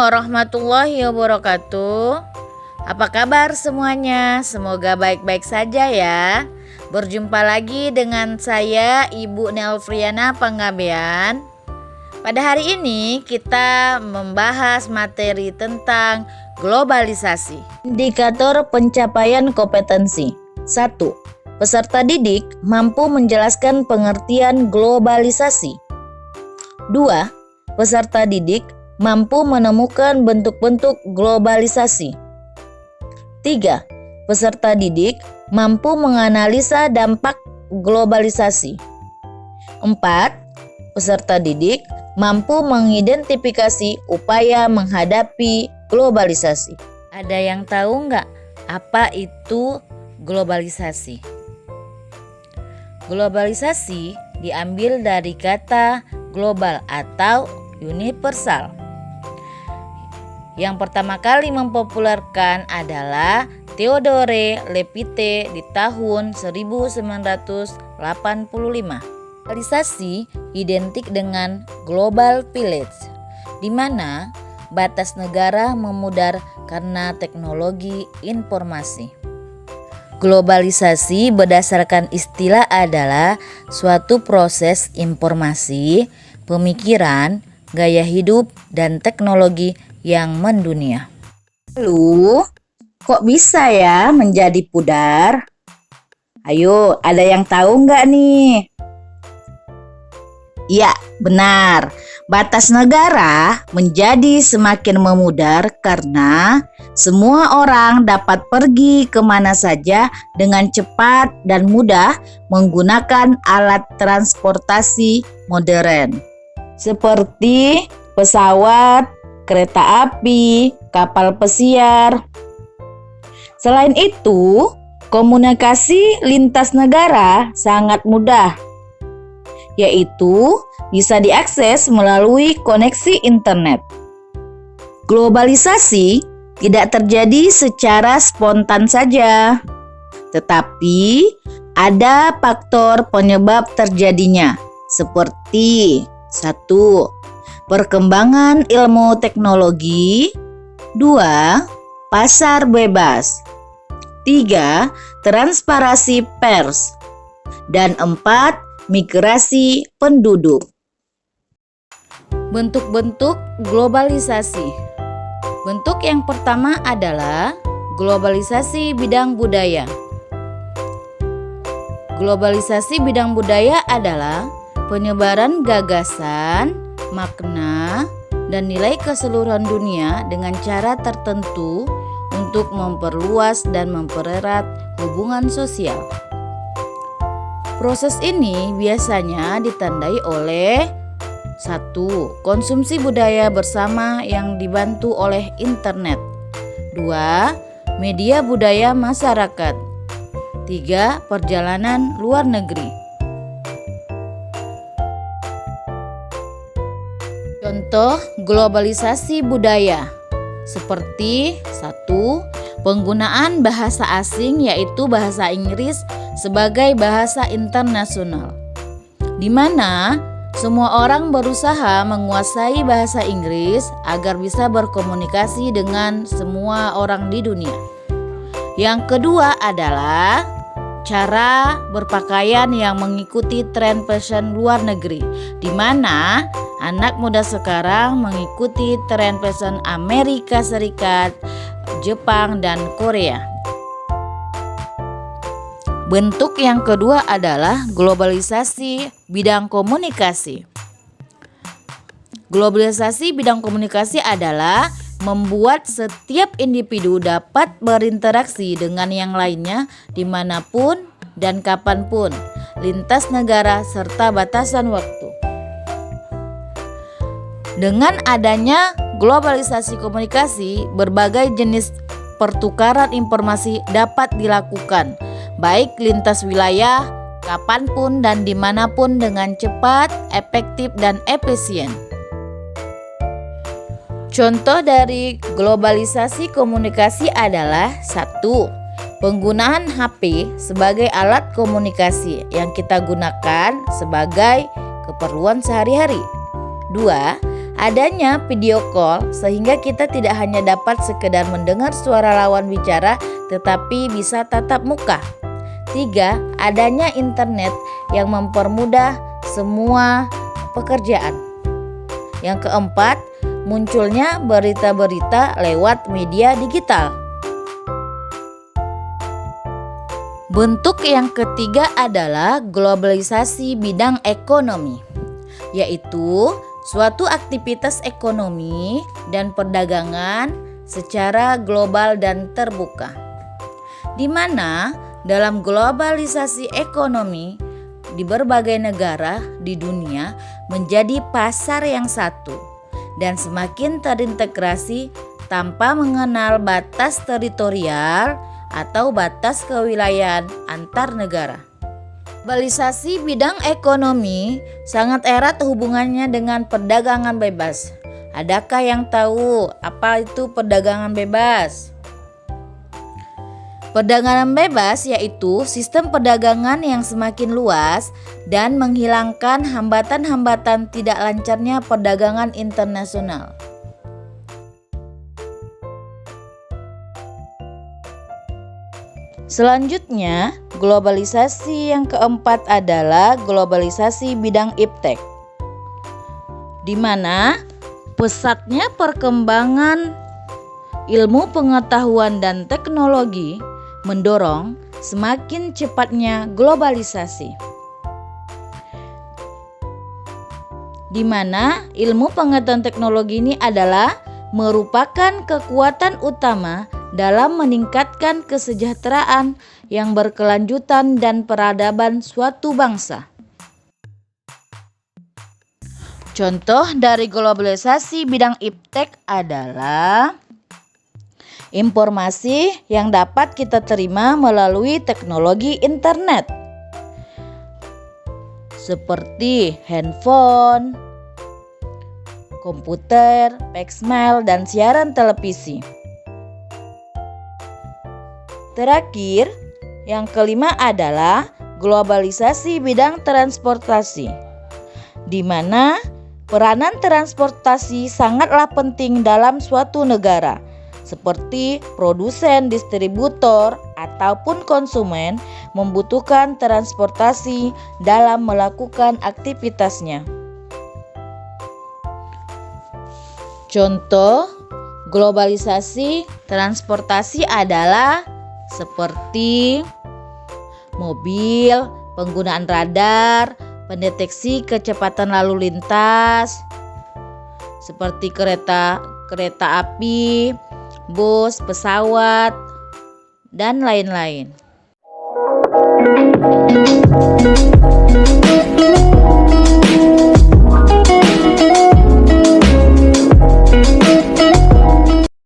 warahmatullahi wabarakatuh. Apa kabar semuanya? Semoga baik-baik saja ya. Berjumpa lagi dengan saya Ibu Nelfriana Panggabean. Pada hari ini kita membahas materi tentang globalisasi. Indikator pencapaian kompetensi. 1. Peserta didik mampu menjelaskan pengertian globalisasi. 2. Peserta didik mampu menemukan bentuk-bentuk globalisasi. 3. Peserta didik mampu menganalisa dampak globalisasi. 4. Peserta didik mampu mengidentifikasi upaya menghadapi globalisasi. Ada yang tahu nggak apa itu globalisasi? Globalisasi diambil dari kata global atau universal. Yang pertama kali mempopulerkan adalah Theodore Lepite di tahun 1985. Globalisasi identik dengan global village, di mana batas negara memudar karena teknologi informasi. Globalisasi berdasarkan istilah adalah suatu proses informasi, pemikiran, gaya hidup, dan teknologi yang mendunia. Lalu, kok bisa ya menjadi pudar? Ayo, ada yang tahu nggak nih? Ya, benar. Batas negara menjadi semakin memudar karena semua orang dapat pergi kemana saja dengan cepat dan mudah menggunakan alat transportasi modern seperti pesawat, kereta api, kapal pesiar. Selain itu, komunikasi lintas negara sangat mudah, yaitu bisa diakses melalui koneksi internet. Globalisasi tidak terjadi secara spontan saja, tetapi ada faktor penyebab terjadinya, seperti 1. Perkembangan ilmu teknologi. 2. Pasar bebas. 3. Transparansi pers. Dan 4. Migrasi penduduk. Bentuk-bentuk globalisasi. Bentuk yang pertama adalah globalisasi bidang budaya. Globalisasi bidang budaya adalah penyebaran gagasan, makna, dan nilai keseluruhan dunia dengan cara tertentu untuk memperluas dan mempererat hubungan sosial. Proses ini biasanya ditandai oleh 1. Konsumsi budaya bersama yang dibantu oleh internet. 2. Media budaya masyarakat. 3. Perjalanan luar negeri. Contoh globalisasi budaya seperti 1. Penggunaan bahasa asing yaitu bahasa Inggris sebagai bahasa internasional, di mana semua orang berusaha menguasai bahasa Inggris agar bisa berkomunikasi dengan semua orang di dunia. Yang kedua adalah cara berpakaian yang mengikuti tren fashion luar negeri, di mana anak muda sekarang mengikuti tren fashion Amerika Serikat, Jepang, dan Korea. Bentuk yang kedua adalah globalisasi bidang komunikasi. Globalisasi bidang komunikasi adalah membuat setiap individu dapat berinteraksi dengan yang lainnya dimanapun dan kapanpun, lintas negara serta batasan waktu. Dengan adanya globalisasi komunikasi, berbagai jenis pertukaran informasi dapat dilakukan, baik lintas wilayah, kapanpun dan dimanapun dengan cepat, efektif, dan efisien. Contoh dari globalisasi komunikasi adalah 1. Penggunaan HP sebagai alat komunikasi yang kita gunakan sebagai keperluan sehari-hari. 2. Adanya video call sehingga kita tidak hanya dapat sekedar mendengar suara lawan bicara tetapi bisa tatap muka. 3. Adanya internet yang mempermudah semua pekerjaan. Yang keempat, munculnya berita-berita lewat media digital. Bentuk yang ketiga adalah globalisasi bidang ekonomi, yaitu suatu aktivitas ekonomi dan perdagangan secara global dan terbuka, di mana dalam globalisasi ekonomi di berbagai negara di dunia menjadi pasar yang satu dan semakin terintegrasi tanpa mengenal batas teritorial atau batas kewilayahan antar negara. Globalisasi bidang ekonomi sangat erat hubungannya dengan perdagangan bebas. Adakah yang tahu apa itu perdagangan bebas? Perdagangan bebas yaitu sistem perdagangan yang semakin luas dan menghilangkan hambatan-hambatan tidak lancarnya perdagangan internasional. Selanjutnya, globalisasi yang keempat adalah globalisasi bidang iptek, di mana pesatnya perkembangan ilmu pengetahuan dan teknologi mendorong semakin cepatnya globalisasi, di mana ilmu pengetahuan teknologi ini adalah merupakan kekuatan utama dalam meningkatkan kesejahteraan yang berkelanjutan dan peradaban suatu bangsa. Contoh dari globalisasi bidang iptek adalah informasi yang dapat kita terima melalui teknologi internet, seperti handphone, komputer, faxmail, dan siaran televisi. Terakhir, yang kelima adalah globalisasi bidang transportasi, di mana peranan transportasi sangatlah penting dalam suatu negara, seperti produsen, distributor, ataupun konsumen membutuhkan transportasi dalam melakukan aktivitasnya. Contoh globalisasi transportasi adalah seperti mobil, penggunaan radar, pendeteksi kecepatan lalu lintas, seperti kereta api, bus, pesawat, dan lain-lain.